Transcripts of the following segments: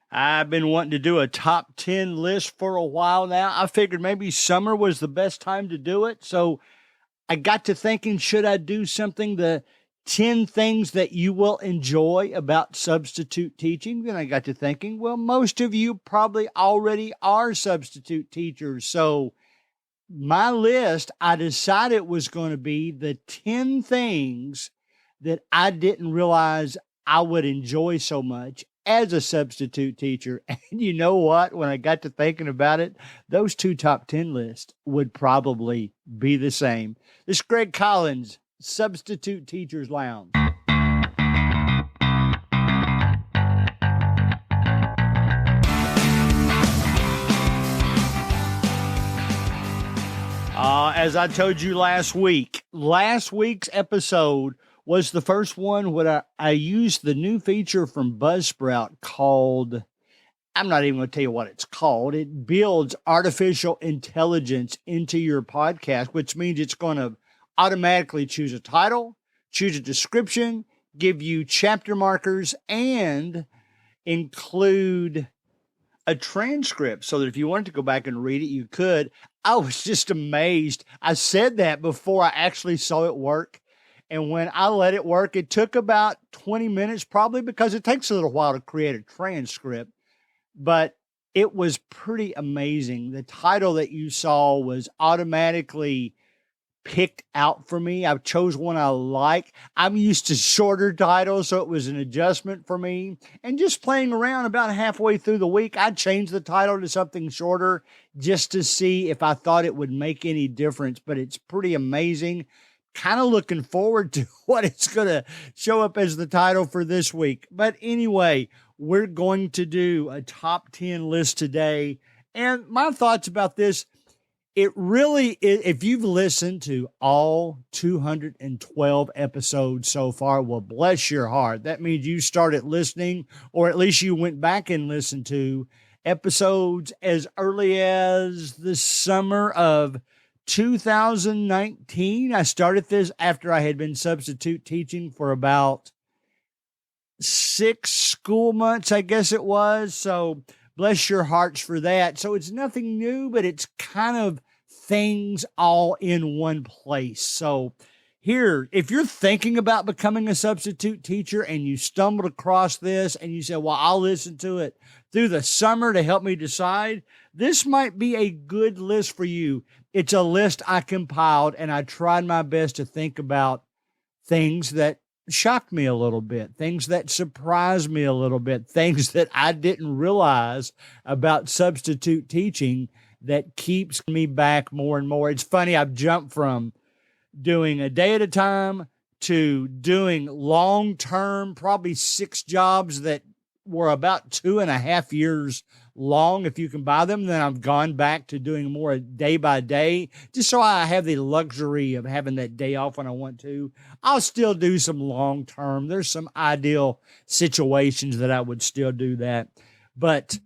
I've been wanting to do a top 10 list for a while now. I figured maybe summer was the best time to do it. So I got to thinking, should I do something, the 10 things that you will enjoy about substitute teaching? Then I got to thinking, well, most of you probably already are substitute teachers. So my list, I decided was going to be the 10 things that I didn't realize I would enjoy so much as a substitute teacher. And you know what? When I got to thinking about it, those two top 10 lists would probably be the same. This is Greg Collins, Substitute Teachers Lounge. As I told you last week's episode was the first one where I used the new feature from Buzzsprout called, I'm not even going to tell you what it's called. It builds artificial intelligence into your podcast, which means it's going to automatically choose a title, choose a description, give you chapter markers, and include a transcript so that if you wanted to go back and read it, you could. I was just amazed. I said that before I actually saw it work. And when I let it work, it took about 20 minutes, probably because it takes a little while to create a transcript. But it was pretty amazing. The title that you saw was automatically picked out for me. I chose one I like. I'm used to shorter titles, so it was an adjustment for me. And just playing around about halfway through the week, I changed the title to something shorter just to see if I thought it would make any difference. But it's pretty amazing. Kind of looking forward to what it's going to show up as the title for this week. But anyway, we're going to do a top 10 list today. And my thoughts about this, it really is, if you've listened to all 212 episodes so far, well, bless your heart. That means you started listening, or at least you went back and listened to episodes as early as the summer of 2019. I started this after I had been substitute teaching for about 6 school months, I guess it was. So bless your hearts for that. So it's nothing new, but it's kind of things all in one place. So here, if you're thinking about becoming a substitute teacher and you stumbled across this and you said, well, I'll listen to it through the summer to help me decide, this might be a good list for you. It's a list I compiled, and I tried my best to think about things that shocked me a little bit, things that surprised me a little bit, things that I didn't realize about substitute teaching that keeps me back more and more. It's funny, I've jumped from doing a day at a time to doing long-term, probably 6 jobs that were about 2.5 years long, if you can buy them. Then I've gone back to doing more day by day, just so I have the luxury of having that day off when I want to. I'll still do some long-term. There's some ideal situations that I would still do that. But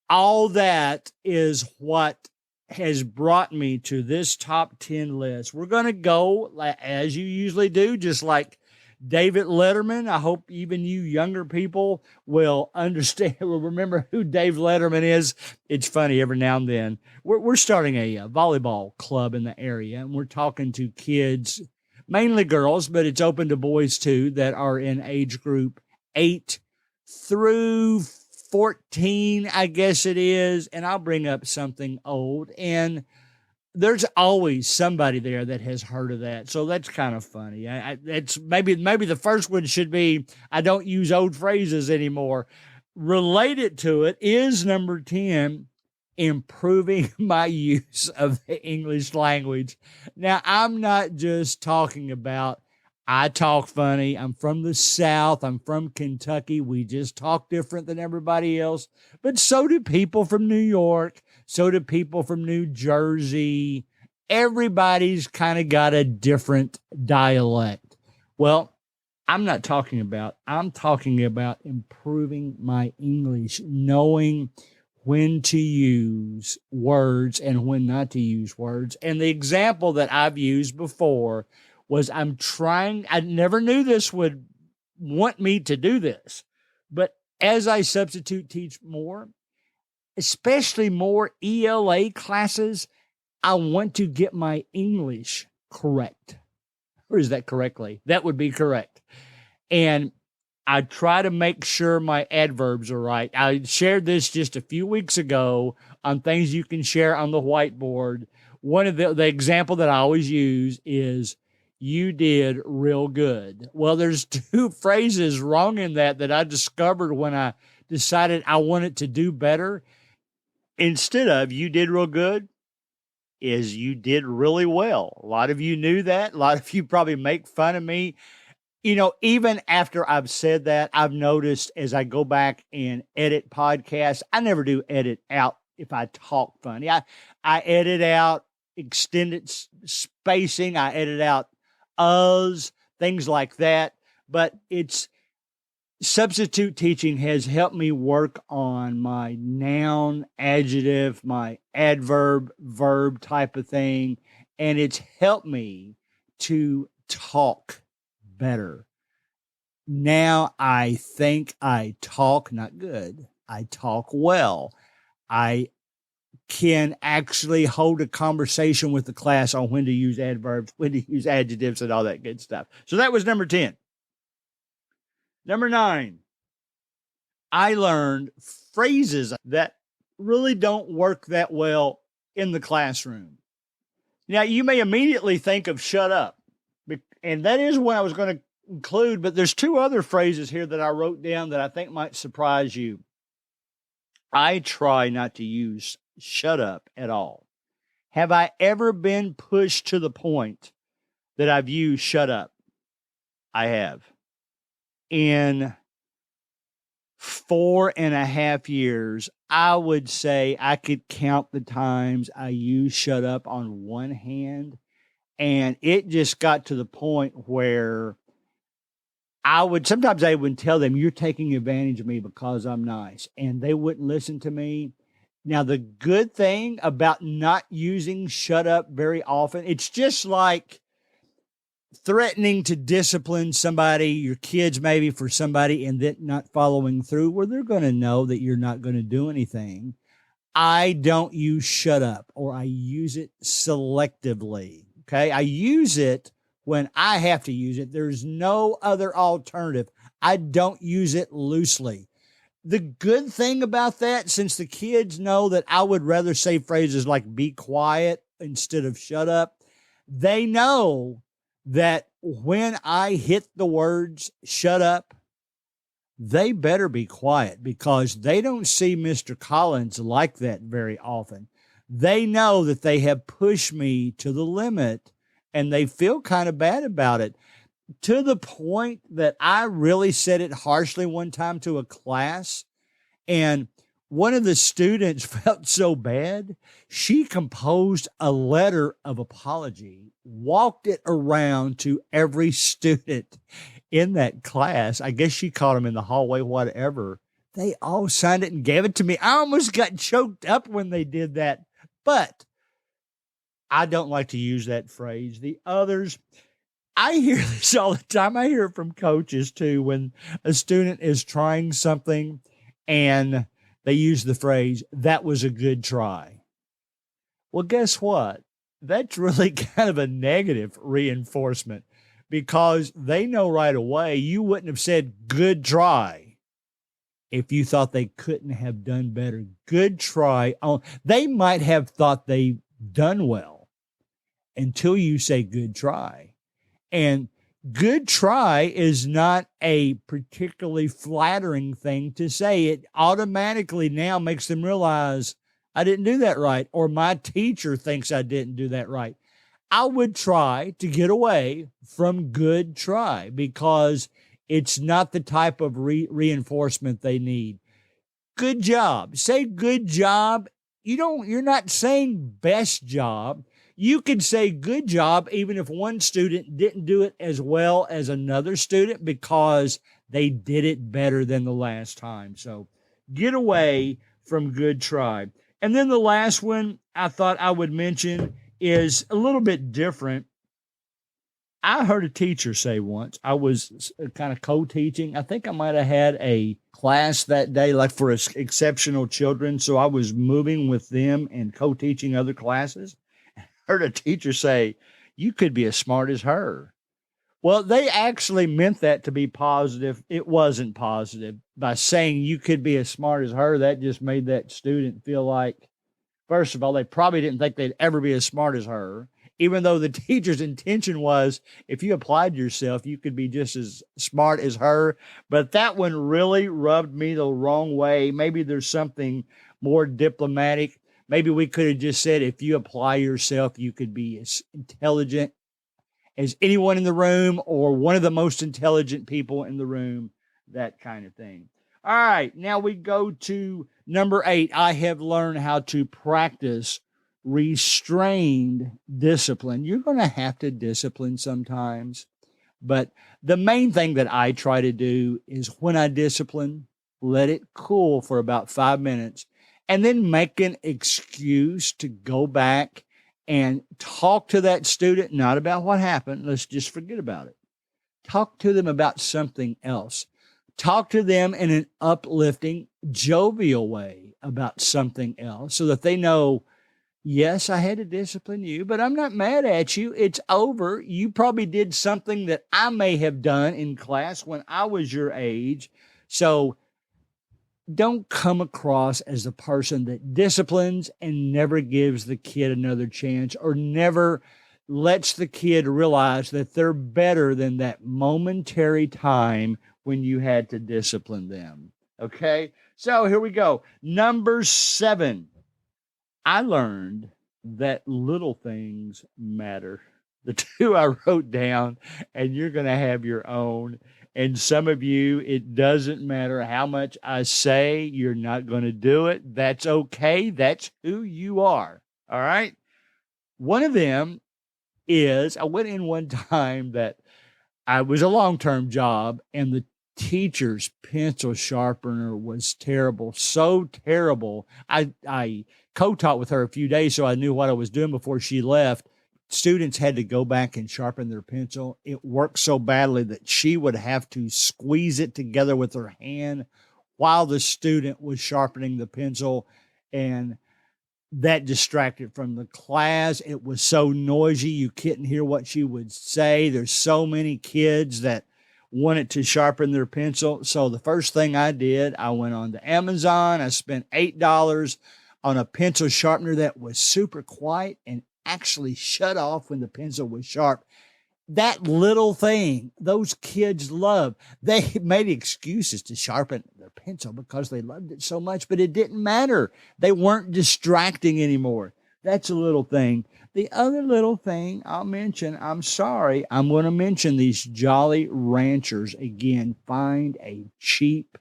all that is what has brought me to this top 10 list. We're going to go as you usually do, just like David Letterman. I hope even you younger people will understand, will remember who Dave Letterman is. It's funny every now and then. We're starting a volleyball club in the area, and we're talking to kids, mainly girls, but it's open to boys too, that are in age group 8 through 14, I guess it is. And I'll bring up something old, and there's always somebody there that has heard of that. So that's kind of funny. It's maybe the first one should be, I don't use old phrases anymore. Related to it is number 10, improving my use of the English language. Now, I'm not just talking about I talk funny. I'm from the South. I'm from Kentucky. We just talk different than everybody else. But so do people from New York. So do people from New Jersey. Everybody's kind of got a different dialect. Well, I'm talking about improving my English, knowing when to use words and when not to use words. And the example that I've used before was I never knew this would want me to do this, but as I substitute teach more, especially more ELA classes, I want to get my English correct. Or is that correctly? That would be correct. And I try to make sure my adverbs are right. I shared this just a few weeks ago on things you can share on the whiteboard. One of the example that I always use is, you did real good. Well, there's two phrases wrong in that I discovered when I decided I wanted to do better. Instead of you did real good, is you did really well. A lot of you knew that. A lot of you probably make fun of me. Even after I've said that, I've noticed as I go back and edit podcasts, I never do edit out if I talk funny. I edit out extended spacing. I edit out things like that. But it's substitute teaching has helped me work on my noun, adjective, my adverb, verb type of thing. And it's helped me to talk better. Now I think I talk not good. I talk well. I can actually hold a conversation with the class on when to use adverbs, when to use adjectives, and all that good stuff. So that was number 10. Number 9, I learned phrases that really don't work that well in the classroom. Now, you may immediately think of shut up, and that is what I was going to include, but there's two other phrases here that I wrote down that I think might surprise you. I try not to use shut up at all. Have I ever been pushed to the point that I've used shut up? I have. In 4.5 years, I would say I could count the times I used shut up on one hand. And it just got to the point where sometimes I would tell them, you're taking advantage of me because I'm nice. And they wouldn't listen to me. Now, the good thing about not using shut up very often, it's just like threatening to discipline somebody, your kids maybe, for somebody, and then not following through, where they're going to know that you're not going to do anything. I don't use shut up, or I use it selectively. Okay. I use it when I have to use it. There's no other alternative. I don't use it loosely. The good thing about that, since the kids know that I would rather say phrases like be quiet instead of shut up, they know that when I hit the words shut up, they better be quiet, because they don't see Mr. Collins like that very often. They know that they have pushed me to the limit, and they feel kind of bad about it, to the point that I really said it harshly one time to a class. And one of the students felt so bad, she composed a letter of apology, walked it around to every student in that class. I guess she caught them in the hallway, whatever. They all signed it and gave it to me. I almost got choked up when they did that. But I don't like to use that phrase. The others, I hear this all the time. I hear it from coaches too, when a student is trying something and they use the phrase, that was a good try. Well, guess what? That's really kind of a negative reinforcement, because they know right away you wouldn't have said good try if you thought they couldn't have done better. Good try. They might have thought they done well until you say good try. And good try is not a particularly flattering thing to say. It automatically now makes them realize I didn't do that right, or my teacher thinks I didn't do that right. I would try to get away from good try, because it's not the type of reinforcement they need. Good job. Say good job. You're not saying best job. You can say good job even if one student didn't do it as well as another student, because they did it better than the last time. So get away from good try. And then the last one I thought I would mention is a little bit different. I heard a teacher say once, I was kind of co-teaching. I think I might have had a class that day, like for exceptional children. So I was moving with them and co-teaching other classes. Heard a teacher say, you could be as smart as her. Well, they actually meant that to be positive. It wasn't positive. By saying you could be as smart as her, that just made that student feel like, first of all, they probably didn't think they'd ever be as smart as her, even though the teacher's intention was if you applied yourself, you could be just as smart as her. But that one really rubbed me the wrong way. Maybe there's something more diplomatic. Maybe we could have just said, if you apply yourself, you could be as intelligent as anyone in the room or one of the most intelligent people in the room, that kind of thing. All right, now we go to number 8. I have learned how to practice restrained discipline. You're going to have to discipline sometimes, but the main thing that I try to do is when I discipline, let it cool for about 5 minutes and then make an excuse to go back and talk to that student, not about what happened. Let's just forget about it. Talk to them about something else. Talk to them in an uplifting, jovial way about something else so that they know, yes, I had to discipline you, but I'm not mad at you. It's over. You probably did something that I may have done in class when I was your age. So don't come across as the person that disciplines and never gives the kid another chance or never lets the kid realize that they're better than that momentary time when you had to discipline them. Okay? So here we go. Number 7. I learned that little things matter. The 2 I wrote down, and you're going to have your own. And some of you, it doesn't matter how much I say, you're not going to do it. That's okay. That's who you are. All right? One of them is, I went in one time that I was a long-term job, and the teacher's pencil sharpener was terrible. So terrible. I co-taught with her a few days, so I knew what I was doing before she left. Students had to go back and sharpen their pencil. It worked so badly that she would have to squeeze it together with her hand while the student was sharpening the pencil, and that distracted from the class. It was so noisy, you couldn't hear what she would say. There's so many kids that wanted to sharpen their pencil. So the first thing I did, I went on to Amazon. I spent $8 on a pencil sharpener that was super quiet and actually shut off when the pencil was sharp. That little thing those kids love. They made excuses to sharpen their pencil because they loved it so much, but it didn't matter. They weren't distracting anymore. That's a little thing. The other little thing I'll mention, I'm sorry, I'm going to mention these Jolly Ranchers again. Find a cheap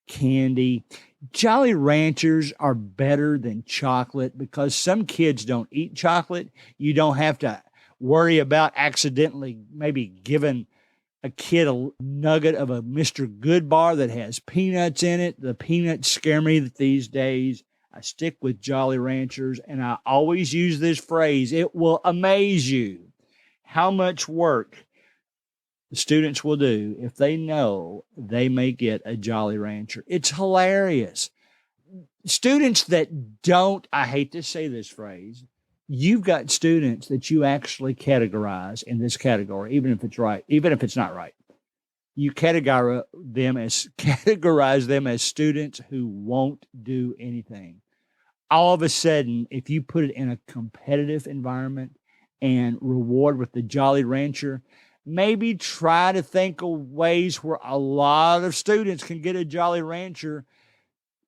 candy. Jolly Ranchers are better than chocolate because some kids don't eat chocolate. You don't have to worry about accidentally maybe giving a kid a nugget of a Mr. Goodbar that has peanuts in it. The peanuts scare me these days. I stick with Jolly Ranchers, and I always use this phrase. It will amaze you how much work the students will do if they know they may get a Jolly Rancher. It's hilarious. Students that don't, I hate to say this phrase, you've got students that you actually categorize in this category, even if it's right, even if it's not right. You categorize them as students who won't do anything. All of a sudden, if you put it in a competitive environment and reward with the Jolly Rancher, maybe try to think of ways where a lot of students can get a Jolly Rancher.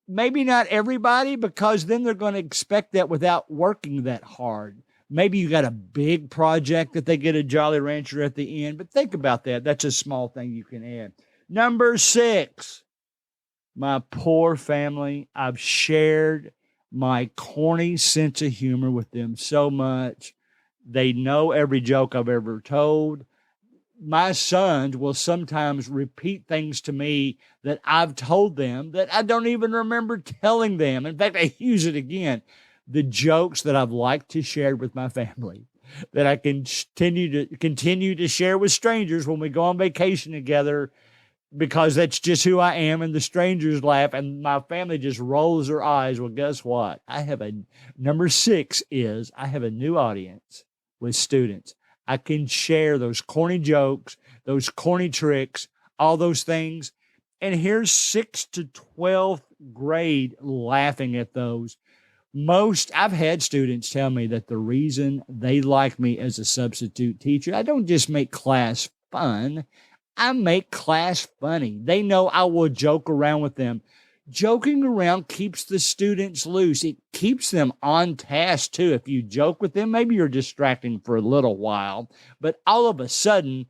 Maybe not everybody, because then they're going to expect that without working that hard. Maybe you got a big project that they get a Jolly Rancher at the end, but think about that. That's a small thing you can add. Number 6, my poor family. I've shared my corny sense of humor with them so much. They know every joke I've ever told. My sons will sometimes repeat things to me that I've told them that I don't even remember telling them. In fact, I use it again. The jokes that I've liked to share with my family. that I can continue to share with strangers when we go on vacation together, because that's just who I am. And the strangers laugh and my family just rolls their eyes. Well, guess what? Number 6 is I have a new audience with students. I can share those corny jokes, those corny tricks, all those things. And here's 6th to 12th grade laughing at those. I've had students tell me that the reason they like me as a substitute teacher, I don't just make class fun, I make class funny. They know I will joke around with them. Joking around keeps the students loose. It keeps them on task too. If you joke with them, maybe you're distracting for a little while, but all of a sudden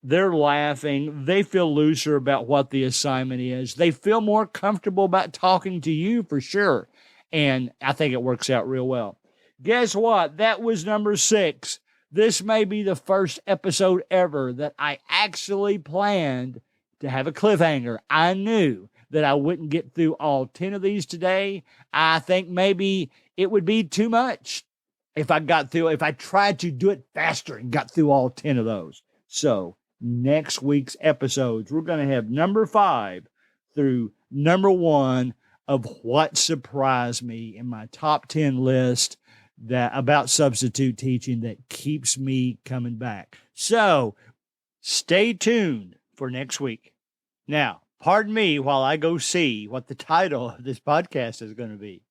they're laughing. They feel looser about what the assignment is. They feel more comfortable about talking to you for sure. And I think it works out real well. Guess what? That was number 6. This may be the first episode ever that I actually planned to have a cliffhanger. I knew that I wouldn't get through all 10 of these today. I think maybe it would be too much if I tried to do it faster and got through all 10 of those. So next week's episodes, we're going to have number 5 through number 1 of what surprised me in my top 10 list about substitute teaching that keeps me coming back. So stay tuned for next week. Now, pardon me while I go see what the title of this podcast is going to be.